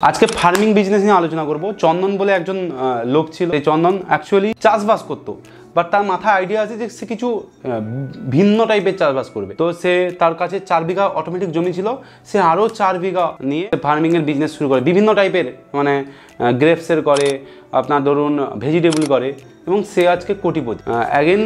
आज के farming business নিয়ে আলোচনা করব। চন্দন বলে একজন লোক ছিল। এই চন্দন অ্যাকচুয়ালি চাষবাস করতো, বাট তার মাথায় আইডিয়া আছে যে সে কিছু ভিন্ন টাইপের চাষবাস করবে। তো সে তার কাছে 4 বিঘা অটোমেটিক জমি ছিল, সে আরও 4 বিঘা নিয়ে ফার্মিংয়ের বিজনেস শুরু করে। বিভিন্ন টাইপের মানে গ্রেপসের করে, আপনার ধরুন ভেজিটেবল করে, এবং সে আজকে কোটিপতি। অ্যাগেন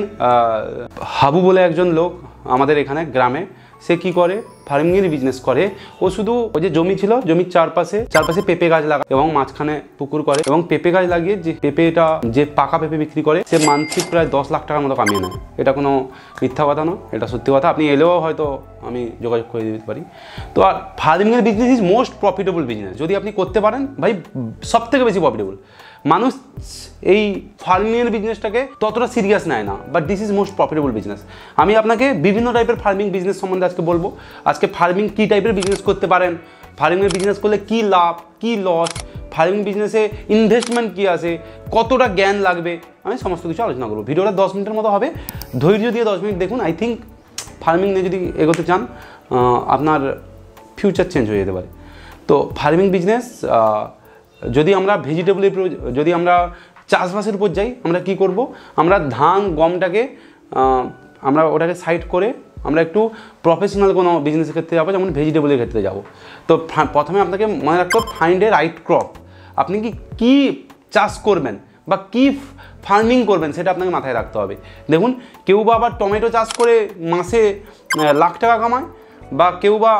হাবু বলে একজন লোক আমাদের এখানে গ্রামে, সে কি করে ফার্মিংয়ের বিজনেস করে। ও শুধু ওই যে জমি ছিল, জমির চারপাশে পেঁপে গাছ লাগায় এবং মাঝখানে পুকুর করে, এবং পেঁপে গাছ লাগিয়ে যে পেঁপেটা যে পাকা পেঁপে বিক্রি করে সে মান্থলি প্রায় 10 লাখ টাকার মতো কামিয়ে নেয়। এটা কোনো মিথ্যা কথা নয়, এটা সত্যি কথা। আপনি এলেও হয়তো আমি যোগাযোগ করে দিতে পারি। তো আর ফার্মিংয়ের business is most profitable business. যদি আপনি করতে পারেন ভাই, সব থেকে বেশি প্রফিটেবল। মানুষ এই ফার্মিংয়ের বিজনেসটাকে ততটা সিরিয়াস নেয় না, but this is most profitable business. আমি আপনাকে বিভিন্ন টাইপের ফার্মিং বিজনেস সম্বন্ধে আজকে বলবো। আজকে ফার্মিং কী টাইপের বিজনেস করতে পারেন, ফার্মিংয়ের বিজনেস করলে কী লাভ কী লস, ফার্মিং বিজনেসে ইনভেস্টমেন্ট কী আছে, কতটা জ্ঞান লাগবে, আমি সমস্ত কিছু আলোচনা করবো। ভিডিওটা 10 মিনিটের মতো হবে, ধৈর্য দিয়ে 10 মিনিট দেখুন। আই থিঙ্ক ফার্মিং নিয়ে যদি এগোতে চান আপনার ফিউচার চেঞ্জ হয়ে যেতে পারে। তো ফার্মিং বিজনেস যদি আমরা ভেজিটেবলের যদি আমরা চাষবাসের উপর যাই, আমরা কি করব, আমরা ধান গমটাকে আমরা ওটাকে সাইড করে আমরা একটু প্রফেশনাল কোনো বিজনেসের ক্ষেত্রে যাবো, যেমন ভেজিটেবলের ক্ষেত্রে যাব। তো প্রথমে আপনাকে মনে রাখতে হবে ফাইন্ড এ রাইট ক্রপ। আপনি কি চাষ করবেন বা কি ফার্মিং করবেন সেটা আপনাকে মাথায় রাখতে হবে। দেখুন, কেউ বা আবার টমেটো চাষ করে মাসে লাখ টাকা কামায়, বা কেউ বা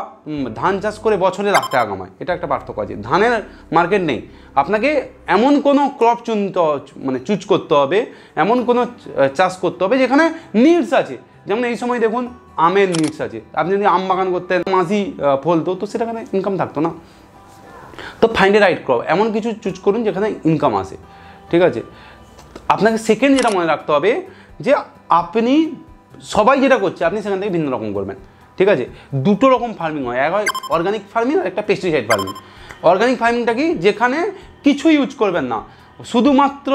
ধান চাষ করে বছরে লাখ টাকা কামায়। এটা একটা পার্থক্য আছে। ধানের মার্কেট নেই, আপনাকে এমন কোনো ক্রপ চুজ করতে হবে, এমন কোনো চাষ করতে হবে যেখানে নিডস আছে। যেমন এই সময় দেখুন আমের নিডস আছে, আপনি যদি আম বাগান করতেন, মাঝি ফলতো, তো সেটাখানে ইনকাম থাকতো না। তো ফাইন্ড এ রাইট ক্রপ, এমন কিছু চুজ করুন যেখানে ইনকাম আসে। ঠিক আছে, আপনাকে সেকেন্ড যেটা মনে রাখতে হবে যে আপনি সবাই যেটা করছে আপনি সেখান থেকে ভিন্ন রকম করবেন। ঠিক আছে, দুটো রকম ফার্মিং হয়, এক হয় অর্গানিক ফার্মিং আর একটা পেস্টিসাইড ফার্মিং। অর্গানিক ফার্মিংটা কি, যেখানে কিছুই ইউজ করবেন না, শুধুমাত্র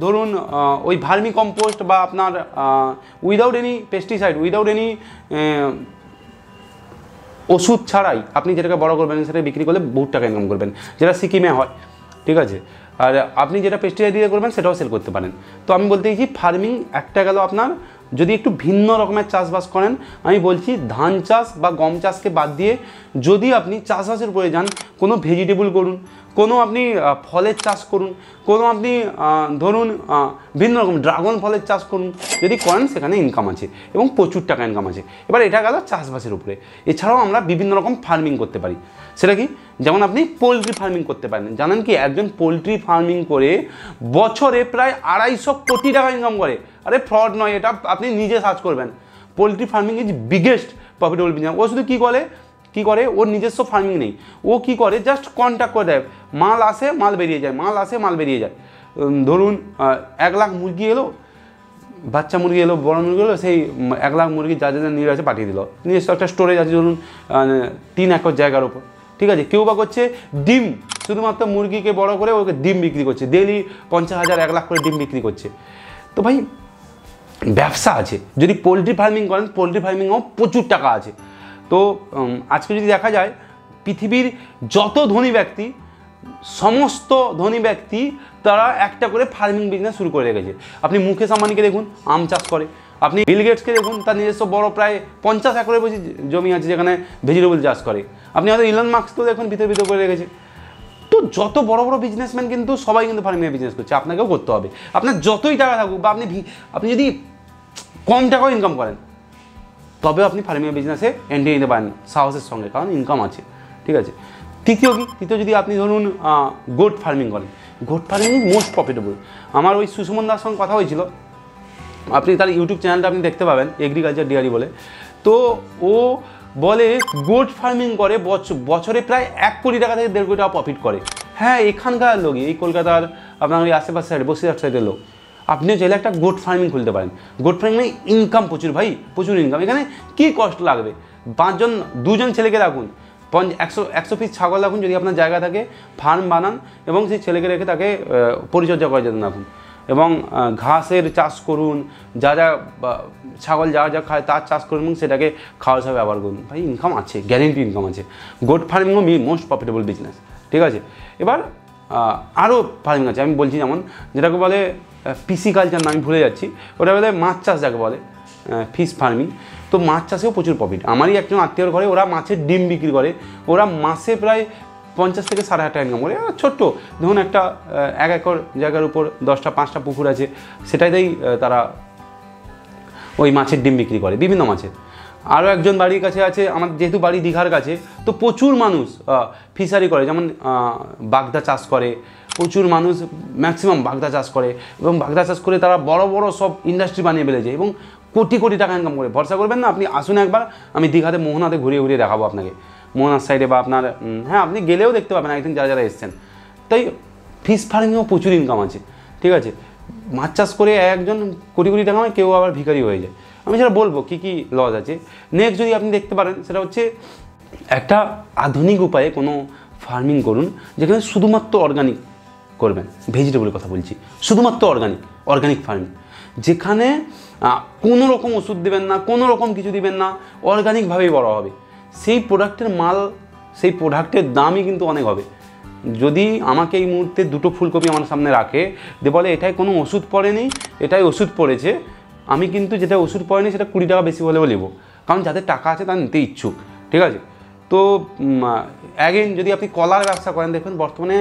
ধরুন ওই ভার্মি কম্পোস্ট বা আপনার without any pesticide, without any ওষুধ ছাড়াই আপনি যেটাকে বড় করবেন, সেটা বিক্রি করলে বহুত টাকা ইনকাম করবেন, যেটা সিকিমে হয়। ঠিক আছে, আর আপনি যেটা পেস্টিসাইড দিয়ে করবেন সেটাও সেল করতে পারেন। তো আমি বলতে চাইছি ফার্মিং একটা গেল আপনার, যদি একটু ভিন্ন রকমের চাষবাস করেন, আমি বলছি ধান চাষ বা গম চাষকে বাদ দিয়ে যদি আপনি চাষবাসের উপরে যান, কোনো ভেজিটেবল করুন, কোনো আপনি ফলের চাষ করুন, কোনো আপনি ধরুন ভিন্ন রকম ড্রাগন ফলের চাষ করুন, যদি করেন সেখানে ইনকাম আছে এবং প্রচুর টাকা ইনকাম আছে। এবার এটা গেল চাষবাসের উপরে। এছাড়াও আমরা বিভিন্ন রকম ফার্মিং করতে পারি। সেটা কি, যেমন আপনি পোলট্রি ফার্মিং করতে পারেন। জানেন কি, একজন পোলট্রি ফার্মিং করে বছরে প্রায় 250 কোটি টাকা ইনকাম করে। আরে ফ্রড নয়, এটা আপনি নিজে সার্চ করবেন। Poultry farming is biggest profitable business. ও শুধু কী করে, ওর নিজস্ব ফার্মিং নেই, ও কি করে জাস্ট কন্ট্যাক্ট করে দেয়, মাল আসে মাল বেরিয়ে যায়, মাল আসে মাল বেরিয়ে যায়। ধরুন 1 লাখ মুরগি এলো, বাচ্চা মুরগি এলো, বড় মুরগি এলো, সেই 1 লাখ মুরগি যা যা নিয়ে আছে পাঠিয়ে দিল। নিজস্ব একটা স্টোরেজ আছে ধরুন 3 একর জায়গার ওপর। ঠিক আছে, কেউ বা করছে ডিম, শুধুমাত্র মুরগিকে বড় করে ওকে ডিম বিক্রি করছে, ডেইলি 50,000 1 লাখ করে ডিম বিক্রি করছে। তো ভাই ব্যবসা আছে। যদি পোলট্রি ফার্মিং করেন, পোলট্রি ফার্মিংও প্রচুর টাকা আছে। তো আজকে যদি দেখা যায় পৃথিবীর যত ধনী ব্যক্তি, সমস্ত ধনী ব্যক্তি তারা একটা করে ফার্মিং বিজনেস শুরু করে রেখেছে। আপনি মুকেশ আম্বানিকে দেখুন, আম চাষ করে। আপনি বিল গেটসকে দেখুন, তার নিজস্ব বড় প্রায় 50 একরের বেশি জমি আছে যেখানে ভেজিটেবল চাষ করে। আপনি হয়তো ইলন মাস্ককেও দেখুন ভিতর করে রেখেছে। তো যত বড় বড় বিজনেসম্যান কিন্তু সবাই কিন্তু ফার্মিংয়ের বিজনেস করছে। আপনাকেও করতে হবে। আপনার যতই টাকা থাকুক, বা আপনি যদি কম টাকাও ইনকাম করেন, তবেও আপনি ফার্মিং বিজনেসে এন্ট্রি নিতে পারেন সাহসের সঙ্গে, কারণ ইনকাম আছে। ঠিক আছে, তৃতীয় যদি আপনি ধরুন গোট ফার্মিং করেন, গোট ফার্মিং মোস্ট প্রফিটেবল। আমার ওই সুষমন দার সঙ্গে কথা হয়েছিল, আপনি তার ইউটিউব চ্যানেলটা আপনি দেখতে পাবেন, এগ্রিকালচার ডিয়ারি বলে। তো ও বলে গোট ফার্মিং করে বছরে প্রায় 1 কোটি টাকা থেকে 1.5 কোটি টাকা প্রফিট করে। হ্যাঁ, এখানকার লোকই, এই কলকাতার আপনার ওই আশেপাশে সাইড, বসিরহাট সাইডের লোক। আপনিও চাইলে একটা গোট ফার্মিং খুলতে পারেন। গোট ফার্মিংয়ে ইনকাম প্রচুর ভাই, প্রচুর ইনকাম। এখানে কী কষ্ট লাগবে, 2জন ছেলেকে রাখুন, 100 পিস ছাগল রাখুন, যদি আপনার জায়গা থাকে, ফার্ম বানান এবং সেই ছেলেকে রেখে তাকে পরিচর্যা করে যেতে রাখুন, এবং ঘাসের চাষ করুন, যা ছাগল যা খায় তার চাষ করুন, এবং সেটাকে খাওয়া হিসাবে ব্যবহার করুন। ভাই ইনকাম আছে, গ্যারেন্টি ইনকাম আছে। গোট ফার্মিংও মোস্ট প্রফিটেবল বিজনেস। ঠিক আছে। এবার আরও ফার্মিং আছে, আমি বলছি যেমন যেটাকে বলে পিসিকালচার, না আমি ভুলে যাচ্ছি, ওটা বলে মাছ চাষ যাকে বলে, ফিশ ফার্মিং। তো মাছ চাষেও প্রচুর প্রফিট। আমারই একজন আত্মীয়র ঘরে ওরা মাছের ডিম বিক্রি করে, ওরা মাসে প্রায় 50 থেকে 60,000 টাকা ইনকাম করে। ছোট্ট ধরুন একটা 1 একর জায়গার উপর 10টা 5টা পুকুর আছে, সেটাতেই তারা ওই মাছের ডিম বিক্রি করে, বিভিন্ন মাছের। আরও একজন বাড়ির কাছে আছে, আমার যেহেতু বাড়ি দীঘার কাছে, তো প্রচুর মানুষ ফিশারি করে, যেমন বাগদা চাষ করে, প্রচুর মানুষ ম্যাক্সিমাম বাগদা চাষ করে, এবং বাগদা চাষ করে তারা বড় বড় সব ইন্ডাস্ট্রি বানিয়ে ফেলেছে এবং কোটি কোটি টাকা ইনকাম করে। ভরসা করবেন না, আপনি আসুন একবার, আমি দীঘাতে মোহনাতে ঘুরিয়ে ঘুরিয়ে দেখাবো আপনাকে, মোহনার সাইডে বা আপনার হ্যাঁ আপনি গেলেও দেখতে পাবেন একদিন যারা যারা এসছেন। তাই ফিশ ফার্মিংয়েও প্রচুর ইনকাম আছে, ঠিক আছে। মাছ চাষ করে একজন কোটি কোটি টাকা, কেউ আবার ভিখারি হয়ে যায়। আমি সেটা বলবো কী কী লস আছে। নেক্সট যদি আপনি দেখতে পারেন, সেটা হচ্ছে একটা আধুনিক উপায়ে কোনো ফার্মিং করুন, যেখানে শুধুমাত্র অর্গানিক করবেন, ভেজিটেবলের কথা বলছি, শুধুমাত্র অর্গানিক ফার্মিং, যেখানে কোনো রকম ওষুধ দেবেন না, কোনো রকম কিছু দিবেন না, অর্গানিকভাবেই বড় হবে। সেই প্রোডাক্টের মাল, সেই প্রোডাক্টের দামই কিন্তু অনেক হবে। যদি আমাকে এই মুহূর্তে 2টো ফুলকপি আমার সামনে রাখে, দিয়ে বলে এটাই কোনো ওষুধ পড়েনি, এটাই ওষুধ পড়েছে, আমি কিন্তু যেটা ওষুধ পড়েনি সেটা 20 টাকা বেশি হলেও নেবো, কারণ যাদের টাকা আছে তারা নিতে ইচ্ছুক, ঠিক আছে। তো অ্যাগেন যদি আপনি কলার ব্যবসা করেন, দেখবেন বর্তমানে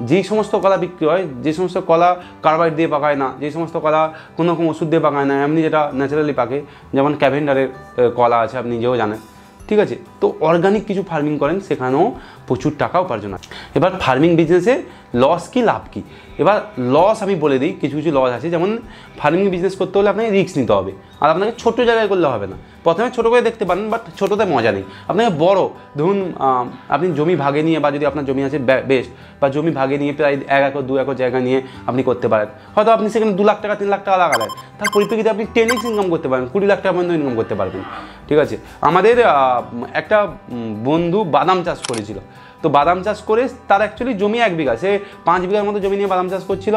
যেই সমস্ত কলা বিক্রি হয়, যে সমস্ত কলা কার্বাইড দিয়ে পাকায় না, যে সমস্ত কলা কোনো রকম ওষুধ দিয়ে পাকায় না, এমনি যেটা ন্যাচারালি পাকে, যেমন ক্যাভেন্ডারের কলা আছে, আপনি নিজেও জানেন, ঠিক আছে। তো অর্গানিক কিছু ফার্মিং করেন, সেখানেও প্রচুর টাকা উপার্জন আছে। এবার ফার্মিং বিজনেসে লস কি লাভ কি, এবার লস আমি বলে দিই, কিছু কিছু লস আছে। যেমন ফার্মিং বিজনেস করতে হলে আপনাকে রিস্ক নিতে হবে, আর আপনাকে ছোটো জায়গায় করলে হবে না। প্রথমে ছোটো করে দেখতে পারেন, বাট ছোটোতে মজা নেই। আপনাকে বড় ধরুন, আপনি জমি ভাগে নিয়ে, বা যদি আপনার জমি আছে বেস্ট, বা জমি ভাগে নিয়ে প্রায় 1 একর 2 একর জায়গা নিয়ে আপনি করতে পারেন। হয়তো আপনি সেখানে 2 লাখ টাকা 3 লাখ টাকা লাগালেন, তার পরিপ্রেক্ষিতে আপনি 10x ইনকাম করতে পারেন, 20 লাখ টাকা পর্যন্ত ইনকাম করতে পারবেন, ঠিক আছে। আমাদের একটা বন্ধু বাদাম চাষ করেছিল, তো বাদাম চাষ করে তার অ্যাকচুয়ালি জমি 1 বিঘা, সে 5 বিঘার মতো জমি নিয়ে বাদাম চাষ করছিল।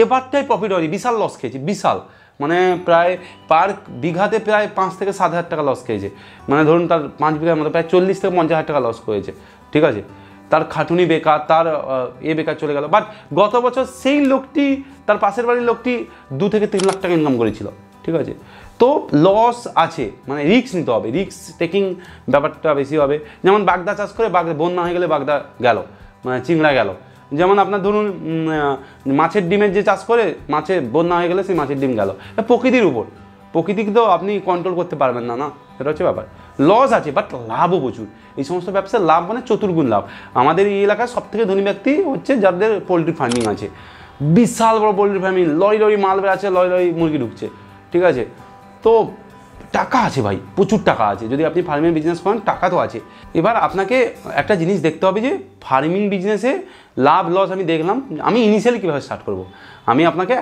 এবারটাই প্রফিট হয়নি, বিশাল লস খেয়েছি, বিশাল, মানে প্রায় পার বিঘাতে প্রায় 5 থেকে 7 হাজার টাকা লস খেয়েছে। মানে ধরুন তার 5 বিঘার মতো প্রায় 40 থেকে 50 হাজার টাকা লস করেছে, ঠিক আছে। তার খাটুনি বেকার, তার বেকার চলে গেল। বাট গত বছর সেই লোকটি, তার পাশের বাড়ির লোকটি 2 থেকে 3 লাখ টাকা ইনকাম করেছিল, ঠিক আছে। তো লস আছে, মানে রিস্ক নিতে হবে, রিস্ক টেকিং ব্যাপারটা বেশি হবে। যেমন বাগদা চাষ করে বন্যা হয়ে গেলে বাগদা গেল, মানে চিংড়া গেল। যেমন আপনার ধরুন মাছের ডিমের যে চাষ করে, মাছের বন্যা হয়ে গেলে সেই মাছের ডিম গেল। প্রকৃতির উপর, প্রকৃতিকে তো আপনি কন্ট্রোল করতে পারবেন না, না, সেটা হচ্ছে ব্যাপার। লস আছে, বাট লাভও প্রচুর। এই সমস্ত ব্যবসার লাভ মানে চতুর্গুণ লাভ। আমাদের এই এলাকার সবথেকে ধনী ব্যক্তি হচ্ছে যাদের পোলট্রি ফার্মিং আছে, বিশাল বড় পোলট্রি ফার্মিং, লরি লরি মাল বেড়াচ্ছে, লরি লরি মুরগি ঢুকছে, ঠিক আছে। তো টাকা আছে ভাই, প্রচুর টাকা আছে। যদি আপনি ফার্মিং বিজনেস করেন, টাকা তো আছে। এবার আপনাকে একটা জিনিস দেখতে হবে যে ফার্মিং বিজনেসে লাভ লস আমি দেখলাম, আমি ইনিশিয়ালি কীভাবে স্টার্ট করব। আমি আপনাকে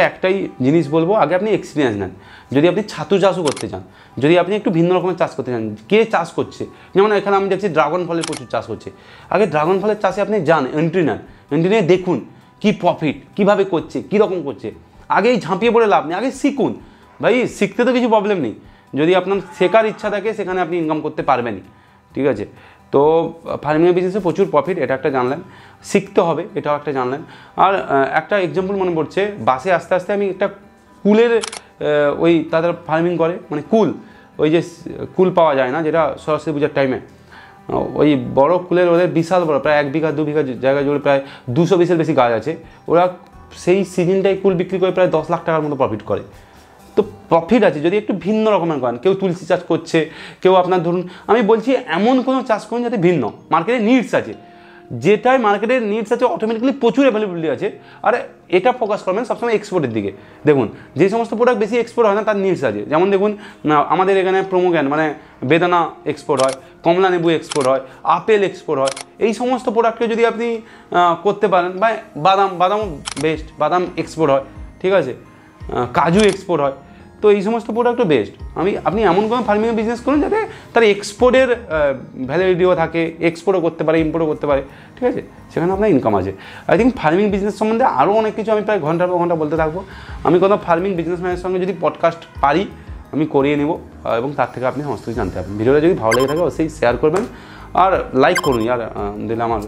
একটাই জিনিস বলবো, আগে আপনি এক্সপিরিয়েন্স নেন। যদি আপনি ছাতু চাষও করতে চান, যদি আপনি একটু ভিন্ন রকমের চাষ করতে চান, কে চাষ করছে, যেমন এখানে আমি দেখছি ড্রাগন ফলের প্রচুর চাষ করছে, আগে ড্রাগন ফলের চাষে আপনি যান, এন্ট্রি নেন, এন্ট্রি নিয়ে দেখুন কী প্রফিট, কীভাবে করছে, কীরকম করছে। আগেই ঝাঁপিয়ে পড়ে লাভ নেই, আগে শিখুন ভাই, শিখতে তো কিছু প্রবলেম নেই। যদি আপনার শেখার ইচ্ছা থাকে, সেখানে আপনি ইনকাম করতে পারবেনই, ঠিক আছে। তো ফার্মিং বিজনেসে প্রচুর প্রফিট, এটা একটা জানলেন। শিখতে হবে, এটাও একটা জানলেন। আর একটা এক্সাম্পল মনে পড়ছে, বাসে আস্তে আস্তে আমি একটা কুলের ওই তাদের ফার্মিং করে, মানে কুল, ওই যে কুল পাওয়া যায় না, যেটা সরস্বতী পূজার টাইমে, ওই বড় কুলের ওদের বিশাল বড়, প্রায় 1 বিঘা 2 বিঘা জায়গা জুড়ে প্রায় 220-এর বেশি গাছ আছে। ওরা সেই সিজনটাই কুল বিক্রি করে প্রায় 10 লাখ টাকার মতো প্রফিট করে। তো প্রফিট আছে যদি একটু ভিন্ন রকমের করেন। কেউ তুলসী চাষ করছে, কেউ আপনার ধরুন, আমি বলছি এমন কোনো চাষ করুন যাতে ভিন্ন, মার্কেটে নিডস আছে, যেটাই মার্কেটের নিডস আছে অটোমেটিক্যালি প্রচুর অ্যাভেলেবিলিটি আছে। আর এটা ফোকাস করবেন সবসময় এক্সপোর্টের দিকে। দেখুন যে সমস্ত প্রোডাক্ট বেশি এক্সপোর্ট হয় না, তার নিডস আছে। যেমন দেখুন আমাদের এখানে প্রোমোগ্যান মানে বেদানা এক্সপোর্ট হয়, কমলা লেবু এক্সপোর্ট হয়, আপেল এক্সপোর্ট হয়। এই সমস্ত প্রোডাক্টকে যদি আপনি করতে পারেন, বা বাদামও বেস্ট, বাদাম এক্সপোর্ট হয়, ঠিক আছে, কাজু এক্সপোর্ট হয়। তো এই সমস্ত প্রোডাক্টও বেস্ট। আপনি এমন কোনো ফার্মিংয়ের বিজনেস করুন যাতে তার এক্সপোর্টের ভ্যালিডিটিও থাকে, এক্সপোর্টও করতে পারে, ইম্পোর্টও করতে পারে, ঠিক আছে, সেখানে আপনার ইনকাম আছে। আই থিঙ্ক ফার্মিং বিজনেস সম্বন্ধে আরও অনেক কিছু আমি প্রায় ঘন্টার পর ঘন্টা বলতে থাকবো। আমি কোনো ফার্মিং বিজনেসম্যানের সঙ্গে যদি পডকাস্ট পারি আমি করিয়ে নেব, এবং তার থেকে আপনি সমস্ত কিছু জানতে পারবেন। ভিডিওটা যদি ভালো লেগে থাকে অবশ্যই শেয়ার করবেন, আর লাইক করুন আর দিলে আমার